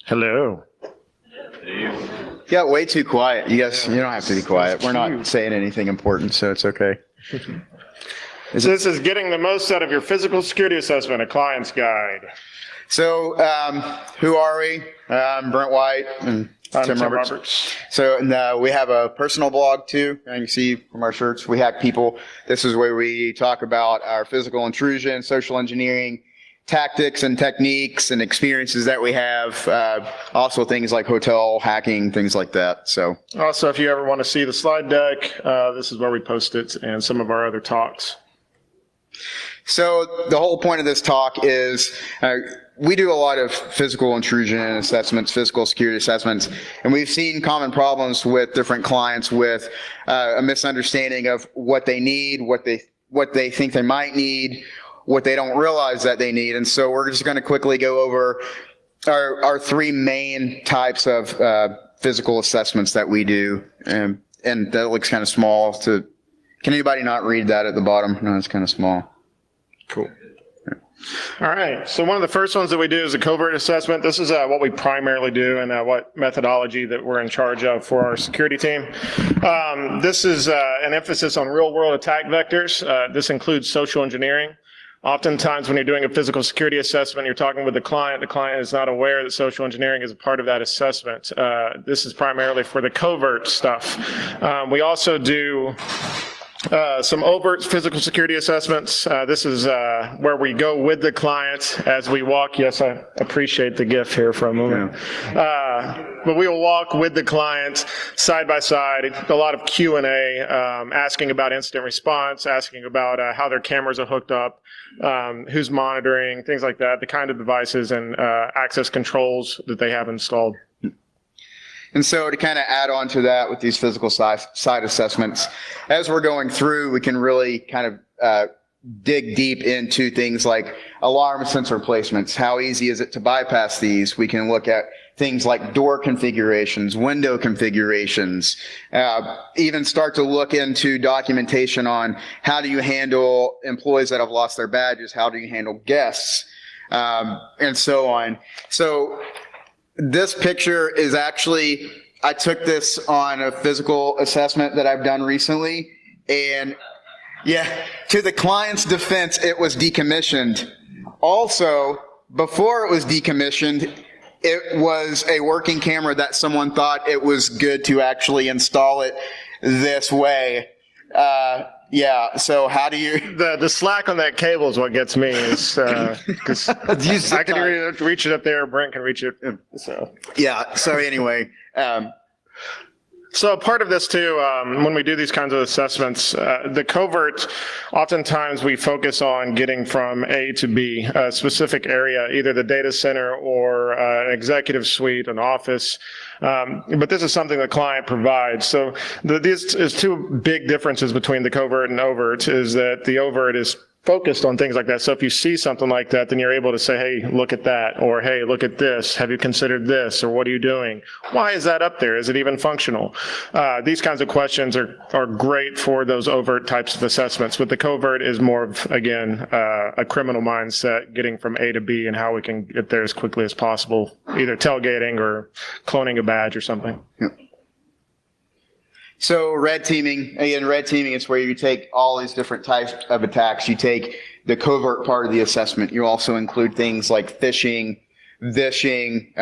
Hello. Yeah, way too quiet. You guys, you don't have to be quiet. We're not saying anything important, so it's okay. This is getting the most out of your physical security assessment, a client's guide. So, who are we? I'm Brent White and Tim Roberts. So, we have a personal blog too. And you see from our shirts, We Hack People. This is where we talk about our physical intrusion, social engineering, tactics and techniques and experiences that we have. Also things like hotel hacking, things like that. So also, if you ever want to see the slide deck, this is where we post it and some of our other talks. So the whole point of this talk is we do a lot of physical intrusion assessments, physical security assessments, and we've seen common problems with different clients with a misunderstanding of what they need, what they think they might need, what they don't realize that they need. And so we're just going to quickly go over our three main types of physical assessments that we do. And that looks kind of small. Can anybody not read that at the bottom? No, it's kind of small. Cool. All right. So one of the first ones that we do is a covert assessment. This is what we primarily do and what methodology that we're in charge of for our security team. This is an emphasis on real-world attack vectors. This includes social engineering. Oftentimes when you're doing a physical security assessment, you're talking with the client is not aware that social engineering is a part of that assessment. This is primarily for the covert stuff. We also do some overt physical security assessments. This is where we go with the client as we walk. Yes, I appreciate the GIF here for a moment. But we will walk with the client side by side, a lot of Q&A, asking about incident response, asking about how their cameras are hooked up, who's monitoring, things like that, the kind of devices and access controls that they have installed. And so to kind of add on to that with these physical side assessments, as we're going through, we can really kind of dig deep into things like alarm sensor placements. How easy is it to bypass these? We can look at things like door configurations, window configurations, even start to look into documentation on how do you handle employees that have lost their badges, how do you handle guests, and so on. So this picture is actually, I took this on a physical assessment that I've done recently, and yeah, to the client's defense, it was decommissioned. Also, before it was decommissioned, it was a working camera that someone thought it was good to actually install it this way. Yeah, so how do you... The slack on that cable is what gets me, is because I can reach it up there, Brent can reach it. So yeah, so anyway... So part of this too, when we do these kinds of assessments, the covert, oftentimes we focus on getting from A to B, a specific area, either the data center or an executive suite, an office. But this is something the client provides. So these is two big differences between the covert and overt, is that the overt is focused on things like that. So if you see something like that, then you're able to say, hey, look at that, or hey, look at this. Have you considered this, or what are you doing? Why is that up there? Is it even functional? These kinds of questions are great for those overt types of assessments, but the covert is more of, again, a criminal mindset, getting from A to B and how we can get there as quickly as possible, either tailgating or cloning a badge or something. Yep. So red teaming, again, red teaming is where you take all these different types of attacks. You take the covert part of the assessment. You also include things like phishing, vishing,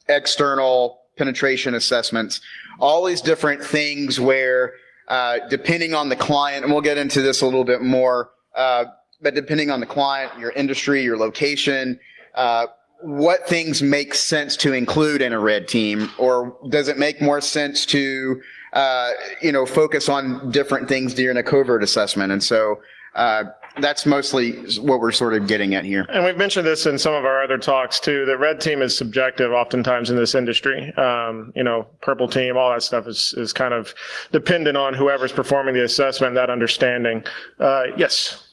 external penetration assessments, all these different things where depending on the client, and we'll get into this a little bit more, but depending on the client, your industry, your location, what things make sense to include in a red team, or does it make more sense to focus on different things during a covert assessment? And so that's mostly what we're sort of getting at here. And we've mentioned this in some of our other talks too, that red team is subjective oftentimes in this industry. Purple team, all that stuff is kind of dependent on whoever's performing the assessment, that understanding. Yes?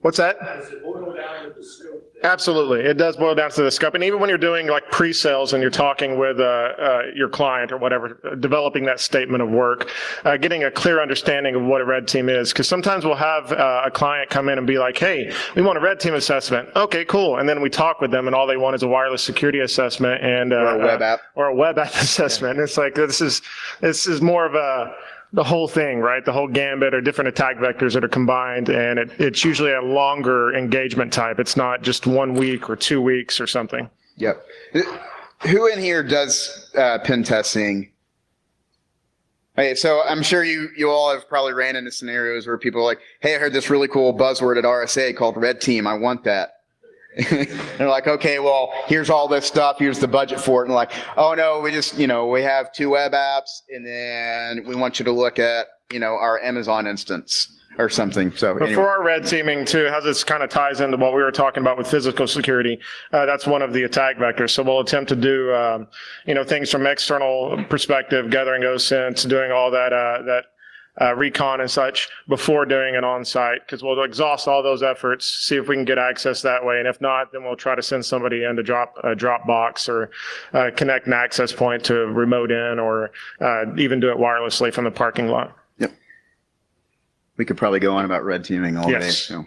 What's that? Does it boil down to the scope? Absolutely. It does boil down to the scope. And even when you're doing like pre-sales and you're talking with your client or whatever, developing that statement of work, getting a clear understanding of what a red team is. Because sometimes we'll have a client come in and be like, hey, we want a red team assessment. Okay, cool. And then we talk with them and all they want is a wireless security assessment and Or a web app. Or a web app assessment. And it's like, this is more of the whole thing, right? The whole gambit or different attack vectors that are combined, and it's usually a longer engagement type. It's not just 1 week or 2 weeks or something. Yep. Who in here does pen testing? Hey, so I'm sure you all have probably ran into scenarios where people are like, hey, I heard this really cool buzzword at RSA called red team. I want that. They're like, okay, well, here's all this stuff. Here's the budget for it. And like, oh no, we just, we have 2 web apps and then we want you to look at, our Amazon instance or something. So But anyway. for our red teaming too, how this kind of ties into what we were talking about with physical security, that's one of the attack vectors. So we'll attempt to do, things from external perspective, gathering OSINTs, doing all that recon and such before doing it on site, because we'll exhaust all those efforts, see if we can get access that way. And if not, then we'll try to send somebody in to drop a Dropbox or connect an access point to remote in or even do it wirelessly from the parking lot. Yep. We could probably go on about red teaming all day. Yes. So.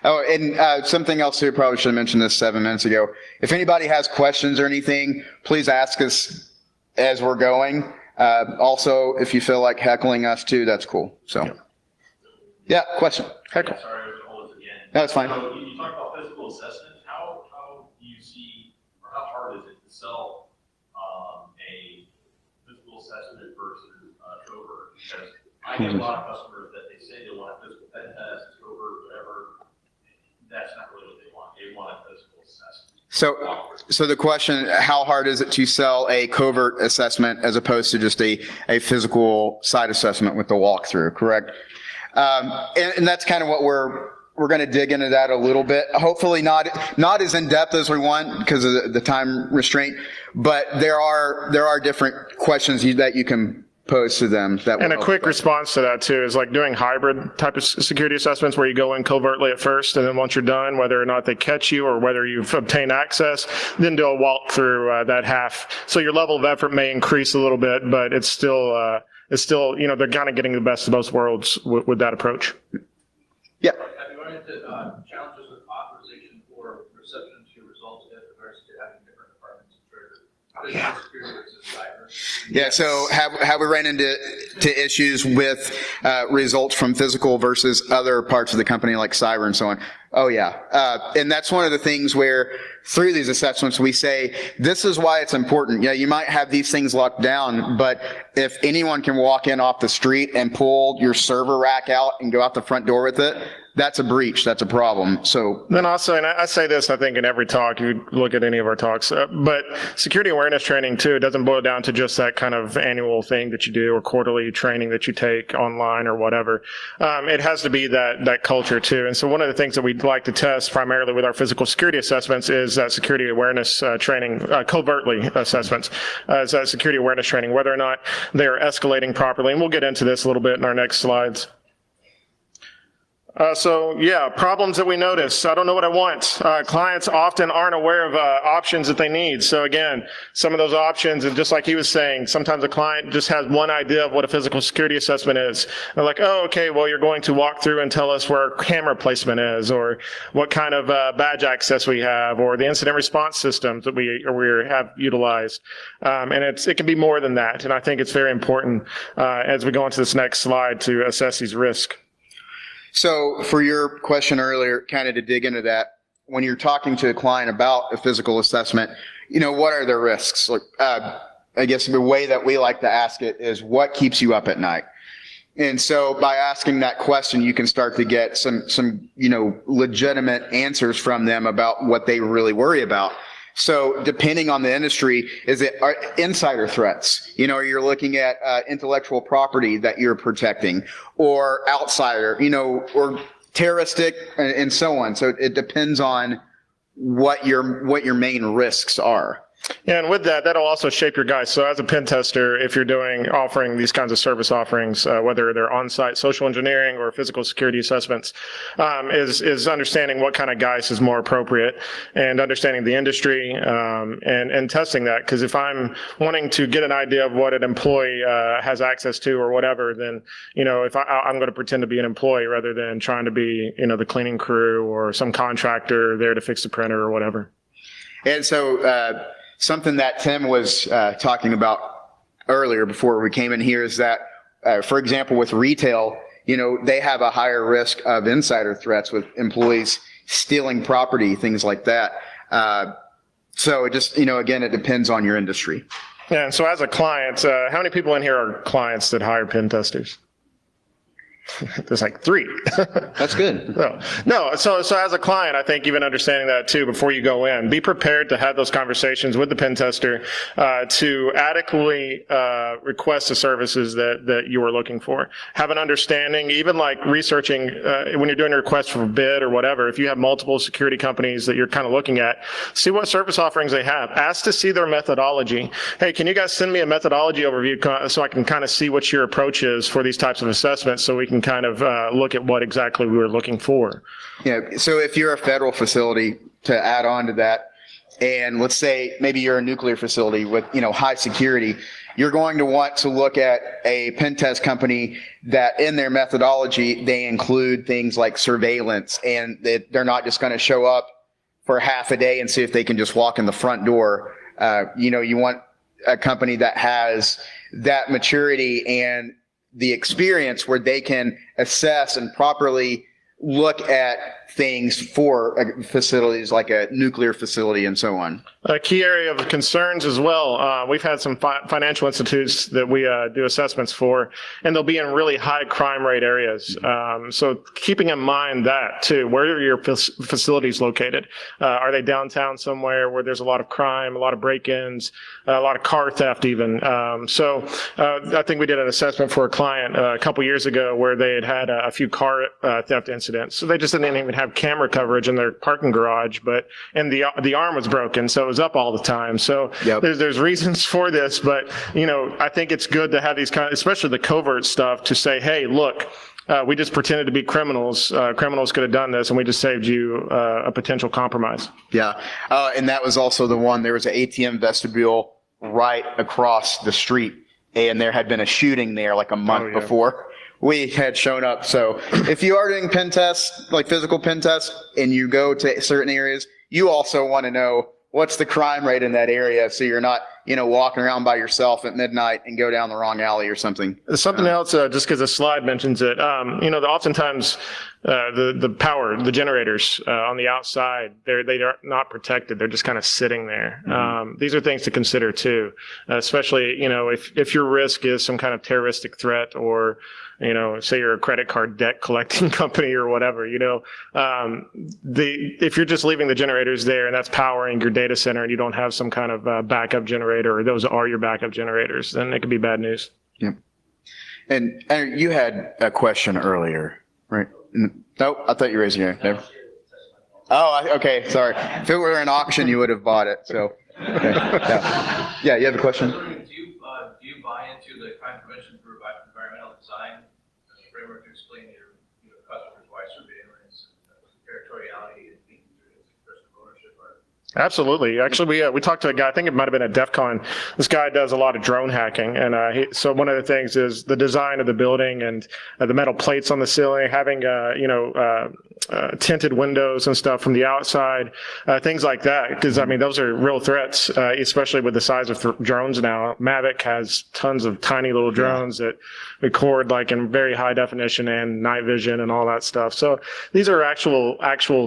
Oh, and something else here, probably should have mentioned this 7 minutes ago. If anybody has questions or anything, please ask us as we're going. Also, if you feel like heckling us too, that's cool. So, yeah, question. Heckle. Sorry, I was hold this again. No, that's fine. So you talked about physical assessment. How do you see, or how hard is it to sell a physical assessment versus covert? Because I get a lot of customers that they say they want a physical pen test, covert, whatever. That's not really what they want. They want a physical assessment. So the question, how hard is it to sell a covert assessment as opposed to just a physical site assessment with the walkthrough, correct? And that's kind of what we're going to dig into that a little bit. Hopefully not as in depth as we want because of the time restraint, but there are different questions that you can pose to them. And a quick response to that too is like doing hybrid type of security assessments where you go in covertly at first, and then once you're done, whether or not they catch you or whether you've obtained access, then do a walk through that half. So your level of effort may increase a little bit, but it's still they're kind of getting the best of both worlds with that approach. Yeah. Have you run into challenges with authorization or reception to results in regards to having different departments trigger physical security versus cyber? Yeah, so have we ran into issues with results from physical versus other parts of the company like cyber and so on? Oh yeah, and that's one of the things where through these assessments we say this is why it's important. Yeah, you might have these things locked down, but if anyone can walk in off the street and pull your server rack out and go out the front door with it, that's a breach. That's a problem. So then also, and I say this, I think in every talk, you look at any of our talks, but security awareness training too doesn't boil down to just that kind of annual thing that you do or quarterly training that you take online or whatever. It has to be that culture too. And so one of the things that we'd like to test primarily with our physical security assessments is that security awareness training, covertly assessments, as security awareness training, whether or not they are escalating properly. And we'll get into this a little bit in our next slides. So yeah, problems that we notice. I don't know what I want. Clients often aren't aware of options that they need. So again, some of those options, and just like he was saying, sometimes a client just has one idea of what a physical security assessment is. They're like, oh, okay, well, you're going to walk through and tell us where our camera placement is, or what kind of badge access we have, or the incident response systems that we have utilized. And it can be more than that. And I think it's very important as we go into this next slide to assess these risks. So for your question earlier, kind of to dig into that, when you're talking to a client about a physical assessment, what are their risks? Like, I guess the way that we like to ask it is, what keeps you up at night? And so by asking that question, you can start to get some legitimate answers from them about what they really worry about. So depending on the industry, are insider threats? You're looking at intellectual property that you're protecting, or outsider, or terroristic, and so on. So it depends on what your main risks are. Yeah, and with that, that'll also shape your guys. So as a pen tester, if you're offering these kinds of service offerings, whether they're on-site social engineering or physical security assessments, is understanding what kind of guys is more appropriate and understanding the industry and testing that. Because if I'm wanting to get an idea of what an employee has access to or whatever, then, if I'm going to pretend to be an employee rather than trying to be, the cleaning crew or some contractor there to fix the printer or whatever. And so, something that Tim was talking about earlier before we came in here is that, for example, with retail, they have a higher risk of insider threats with employees stealing property, things like that. So it just, again, it depends on your industry. Yeah, and so as a client, how many people in here are clients that hire pen testers? There's like 3. That's good. No. So as a client, I think even understanding that too before you go in, be prepared to have those conversations with the pen tester to adequately request the services that you are looking for. Have an understanding, even like researching when you're doing a request for a bid or whatever. If you have multiple security companies that you're kind of looking at, see what service offerings they have. Ask to see their methodology. Hey, can you guys send me a methodology overview so I can kind of see what your approach is for these types of assessments, so we can kind of look at what exactly we were looking for. Yeah. So if you're a federal facility, to add on to that, and let's say maybe you're a nuclear facility with, high security, you're going to want to look at a pen test company that in their methodology, they include things like surveillance, and they're not just going to show up for half a day and see if they can just walk in the front door. You want a company that has that maturity and the experience where they can assess and properly look at things for facilities like a nuclear facility and so on. A key area of concerns as well. We've had some financial institutes that we do assessments for, and they'll be in really high crime rate areas. So keeping in mind that too, where are your facilities located? Are they downtown somewhere where there's a lot of crime, a lot of break-ins, a lot of car theft even? So I think we did an assessment for a client a couple years ago where they had a few car theft incidents. So they just didn't even have camera coverage in their parking garage, and the arm was broken, so it was up all the time. So yep. there's reasons for this, but I think it's good to have these especially the covert stuff, to say, hey, look, we just pretended to be criminals. Criminals could have done this, and we just saved you a potential compromise. Yeah, and that was also the one. There was an ATM vestibule right across the street, and there had been a shooting there like a month before we had shown up. So if you are doing pen tests, like physical pen tests, and you go to certain areas, you also want to know what's the crime rate in that area, so you're not, walking around by yourself at midnight and go down the wrong alley or something. Something else, just because the slide mentions it, oftentimes the power, the generators on the outside, they are not protected. They're just kind of sitting there. Mm-hmm. These are things to consider too, especially, if your risk is some kind of terroristic threat, or say you're a credit card debt collecting company or whatever, if you're just leaving the generators there and that's powering your data center, and you don't have some kind of backup generator, or those are your backup generators, then it could be bad news. Yep. And you had a question earlier, right? Nope, I thought you were raising your hand. Oh, okay, sorry. If it were an auction, you would have bought it. So, okay. Yeah, you have a question? Do you buy into the crime prevention through environmental design as a framework to explain your customers why surveillance, territoriality, and thinking through personal ownership are? Absolutely. Actually, we talked to a guy, I think it might have been at DEF CON. This guy does a lot of drone hacking. And so one of the things is the design of the building and the metal plates on the ceiling, having, tinted windows and stuff from the outside, things like that. Because, those are real threats, especially with the size of drones now. Mavic has tons of tiny little drones that record like in very high definition and night vision and all that stuff. So these are actual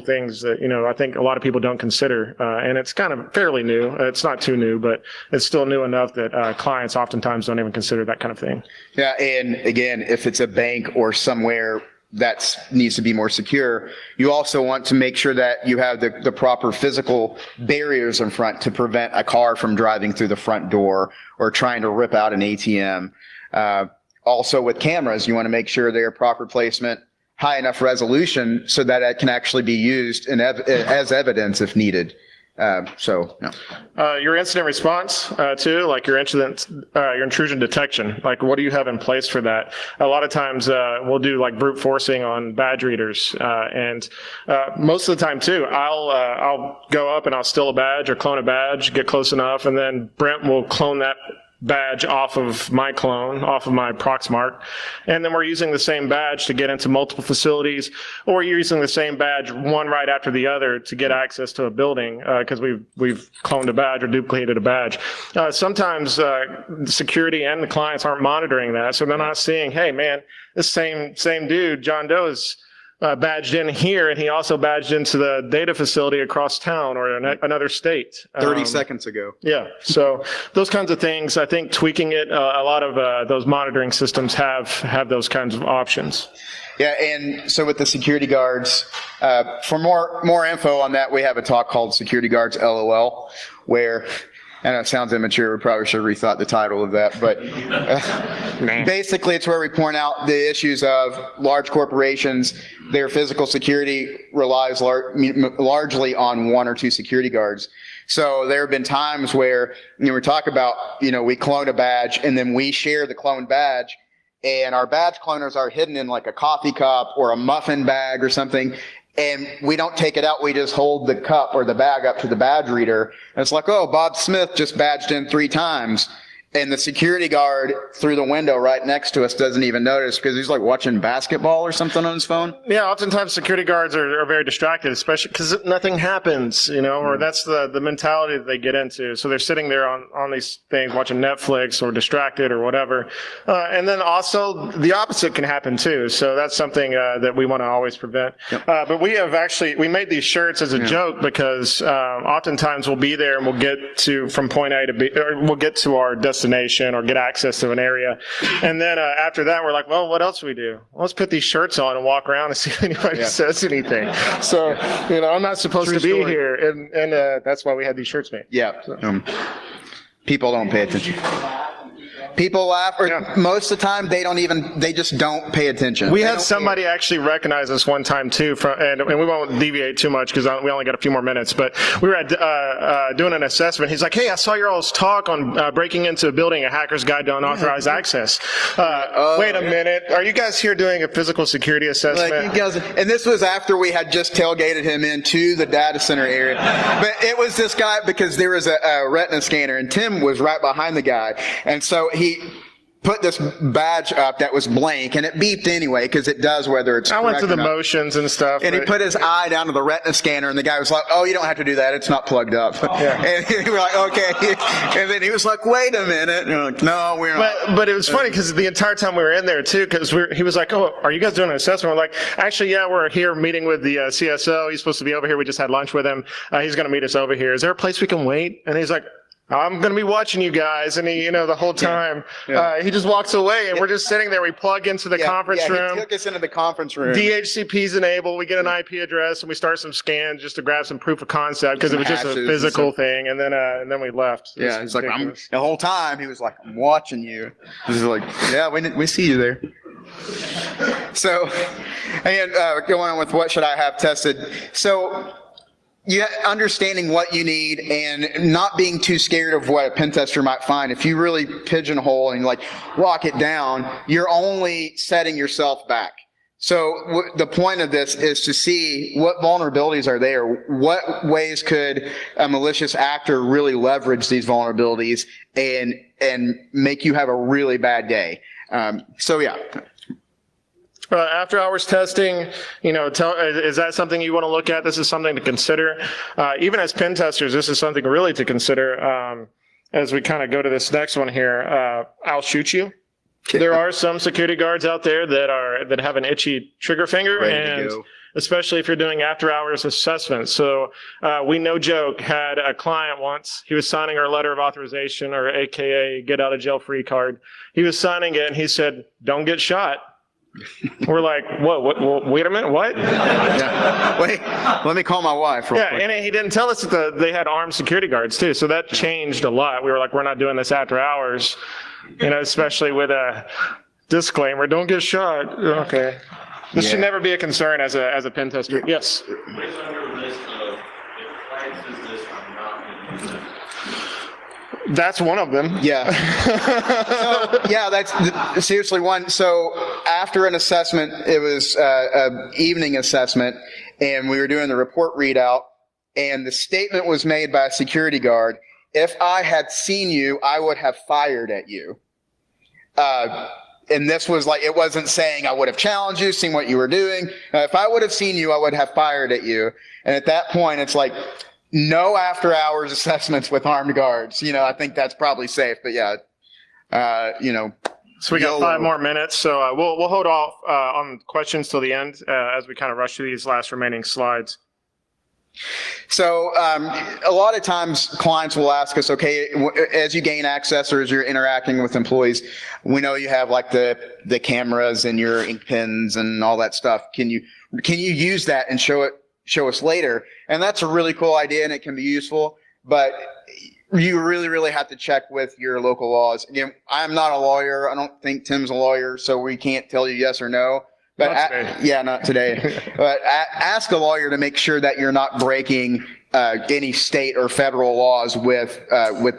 things that, I think a lot of people don't consider. And it's kind of fairly new. It's not too new, but it's still new enough that clients oftentimes don't even consider that kind of thing. Yeah, and again, if it's a bank or somewhere that needs to be more secure, you also want to make sure that you have the proper physical barriers in front to prevent a car from driving through the front door or trying to rip out an ATM. Also with cameras, you want to make sure they're proper placement, high enough resolution so that it can actually be used as evidence if needed. So, no. Your incident response, too, like your intrusion detection, like what do you have in place for that? A lot of times we'll do like brute forcing on badge readers. And most of the time, too, I'll go up and I'll steal a badge or clone a badge, get close enough, and then Brent will clone that badge off of my clone, off of my Proxmark, and then we're using the same badge to get into multiple facilities, or you're using the same badge one right after the other to get access to a building because we've cloned a badge or duplicated a badge. Sometimes security and the clients aren't monitoring that, so they're not seeing, hey man, this same dude, John Doe, is badged in here, and he also badged into the data facility across town or another state. 30 seconds ago. Yeah, so those kinds of things, I think tweaking it, a lot of those monitoring systems have those kinds of options. Yeah, and so with the security guards, for more info on that, we have a talk called Security Guards LOL, where, I know it sounds immature, we probably should have rethought the title of that, but basically it's where we point out the issues of large corporations. Their physical security relies largely on one or two security guards. So there have been times where, we talk about, we clone a badge and then we share the cloned badge, and our badge cloners are hidden in like a coffee cup or a muffin bag or something. And we don't take it out. We just hold the cup or the bag up to the badge reader. And it's like, oh, Bob Smith just badged in 3 times. And the security guard through the window right next to us doesn't even notice because he's like watching basketball or something on his phone. Yeah, oftentimes security guards are very distracted, especially because nothing happens, or that's the mentality that they get into. So they're sitting there on these things, watching Netflix or distracted or whatever. And then also the opposite can happen too. So that's something that we want to always prevent. Yep. But we made these shirts as a joke because oftentimes we'll be there and we'll get from point A to B, or we'll get to our destination or get access to an area. And then after that, we're like, well, what else do we do? Well, let's put these shirts on and walk around and see if anybody says anything. So, I'm not supposed to be here. And that's why we had these shirts made. Yeah. So. People don't pay attention. People laugh, or most of the time they just don't pay attention. We had somebody actually recognize us one time too, and we won't deviate too much because we only got a few more minutes, but we were doing an assessment. He's like, hey, I saw your all's talk on breaking into a building, a hacker's guide to unauthorized access. Wait a minute. Are you guys here doing a physical security assessment? Like, and this was after we had just tailgated him into the data center area. But it was this guy because there was a retina scanner, and Tim was right behind the guy. And so he put this badge up that was blank, and it beeped anyway because it does whether it's I went through the motions and stuff. And he put his eye down to the retina scanner, and the guy was like, oh, you don't have to do that. It's not plugged up. Yeah. And we were like, okay. And then he was like, wait a minute. And we're like, no, we're not. But it was funny because the entire time we were in there, too, because he was like, oh, are you guys doing an assessment? We're like, actually, yeah, we're here meeting with the CSO. He's supposed to be over here. We just had lunch with him. He's going to meet us over here. Is there a place we can wait? And he's like, I'm going to be watching you guys. And he, the whole time, he just walks away and we're just sitting there. We plug into the conference room. He took us into the conference room. DHCP's enabled. We get an IP address and we start some scans just to grab some proof of concept because it was just a physical thing. And then we left. Yeah. He's like, the whole time he was like, I'm watching you. He's like, yeah, we see you there. So, and going on with what should I have tested? So, understanding what you need and not being too scared of what a pen tester might find. If you really pigeonhole and lock it down, you're only setting yourself back. So the point of this is to see what vulnerabilities are there. What ways could a malicious actor really leverage these vulnerabilities and make you have a really bad day? After hours testing, is that something you want to look at? This is something to consider. Even as pen testers, this is something really to consider. As we kind of go to this next one here, I'll shoot you. There are some security guards out there that have an itchy trigger finger, and especially if you're doing after hours assessments. So we, no joke, had a client once. He was signing our letter of authorization, or AKA get out of jail free card. He was signing it and he said, "Don't get shot." We're like, what? Wait a minute, what? Wait, let me call my wife. Quick. And he didn't tell us that they had armed security guards too. So that changed a lot. We were like, we're not doing this after hours, especially with a disclaimer, don't get shot. Okay. This should never be a concern as a pen tester. Yes. Based on your list of, if client says this, I'm That's one of them. Yeah. So, yeah, that's seriously one. So after an assessment, it was an evening assessment, and we were doing the report readout, and the statement was made by a security guard, if I had seen you, I would have fired at you. And this was like, it wasn't saying I would have challenged you, seen what you were doing. If I would have seen you, I would have fired at you. And at that point, it's like, no after hours assessments with armed guards. I think that's probably safe, but yeah, So we got 5 more minutes, so we'll hold off on questions till the end as we kind of rush through these last remaining slides. So a lot of times clients will ask us, okay, as you gain access or as you're interacting with employees, we know you have like the cameras and your ink pens and all that stuff. Can you use that and show us later? And that's a really cool idea and it can be useful, but you really, really have to check with your local laws. Again, I'm not a lawyer. I don't think Tim's a lawyer, so we can't tell you yes or no. But not today. But ask a lawyer to make sure that you're not breaking any state or federal laws with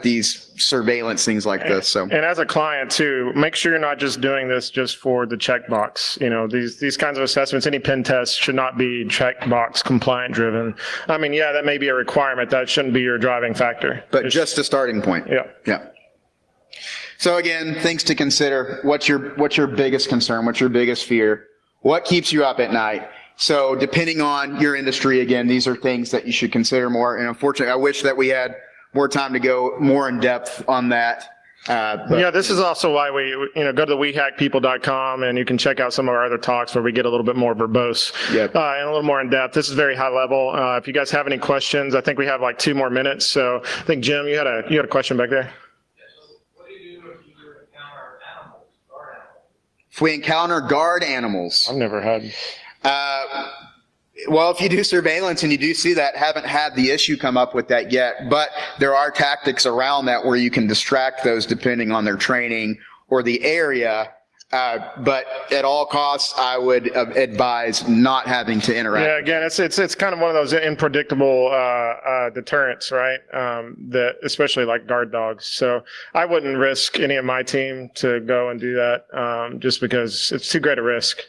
these surveillance things like this. So, and as a client too, make sure you're not just doing this just for the checkbox. These kinds of assessments, any pen test should not be checkbox compliant driven. I mean, yeah, that may be a requirement. That shouldn't be your driving factor. But just a starting point. Yeah. So again, things to consider. What's your biggest concern? What's your biggest fear? What keeps you up at night? So depending on your industry, again, these are things that you should consider more. And unfortunately, I wish that we had more time to go more in depth on that. Yeah, this is also why we, go to the wehackpeople.com and you can check out some of our other talks where we get a little bit more verbose and a little more in depth. This is very high level. If you guys have any questions, I think we have like 2 more minutes. So I think Jim, you had a question back there. If we encounter guard animals. I've never had. Well, if you do surveillance and you do see that, haven't had the issue come up with that yet, but there are tactics around that where you can distract those depending on their training or the area. But at all costs, I would advise not having to interact. Yeah, again, it's kind of one of those unpredictable deterrents, right? That especially like guard dogs. So I wouldn't risk any of my team to go and do that just because it's too great a risk.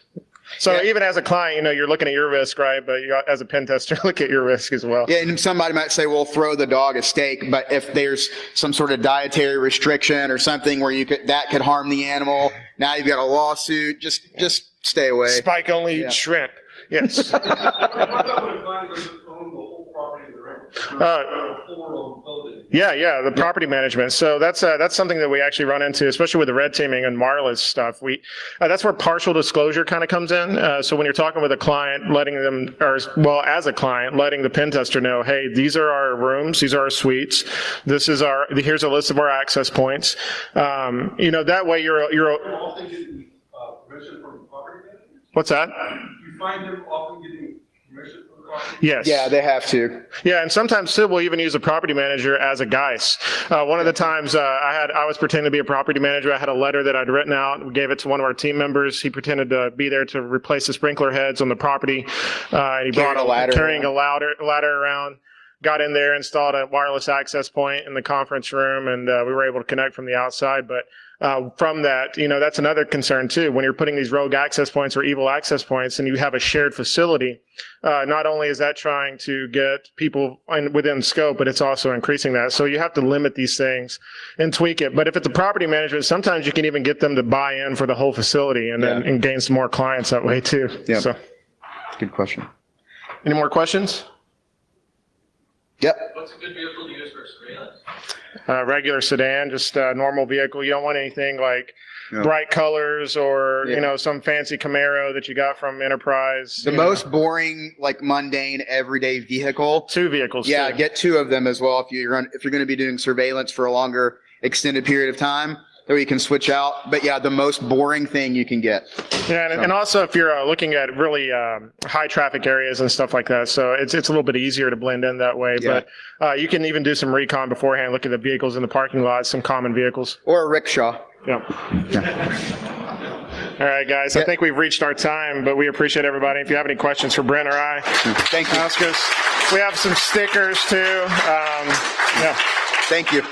So even as a client, you're looking at your risk, right? But as a pen tester, look at your risk as well. Yeah, and somebody might say, well, throw the dog a steak. But if there's some sort of dietary restriction or something where that could harm the animal, now you've got a lawsuit, just stay away. Spike only eats shrimp. Yes. The property management. So that's something that we actually run into, especially with the red teaming and wireless stuff. That's where partial disclosure kind of comes in. So when you're talking with a client, as a client, letting the pen tester know, hey, these are our rooms, these are our suites, here's a list of our access points. That way you're. Often getting permission from property managers? What's that? You find them often getting permission from property? Yes. Yeah, they have to. Yeah, and sometimes too, we'll even use a property manager as a guise. One of the times I was pretending to be a property manager. I had a letter that I'd written out. We gave it to one of our team members. He pretended to be there to replace the sprinkler heads on the property. And he carrying a ladder around. Got in there, installed a wireless access point in the conference room, and we were able to connect from the outside. But from that, that's another concern too. When you're putting these rogue access points or evil access points and you have a shared facility, not only is that trying to get people within scope, but it's also increasing that. So you have to limit these things and tweak it. But if it's a property management, sometimes you can even get them to buy in for the whole facility and gain some more clients that way too. Yeah. So, good question. Any more questions? Yep. What's a good vehicle to use for surveillance? Regular sedan, just a normal vehicle. You don't want anything like bright colors or, some fancy Camaro that you got from Enterprise. The most boring, like mundane, everyday vehicle. 2 vehicles. Yeah, too. get 2 of them as well if you're going to be doing surveillance for a longer extended period of time. That you can switch out. But yeah, the most boring thing you can get. Yeah, and also if you're looking at really high traffic areas and stuff like that, so it's a little bit easier to blend in that way. Yeah. But you can even do some recon beforehand, look at the vehicles in the parking lot, some common vehicles. Or a rickshaw. Yeah. All right, guys. I think we've reached our time, but we appreciate everybody. If you have any questions for Brent or I, Thank you. ask us. We have some stickers too. Yeah. Thank you.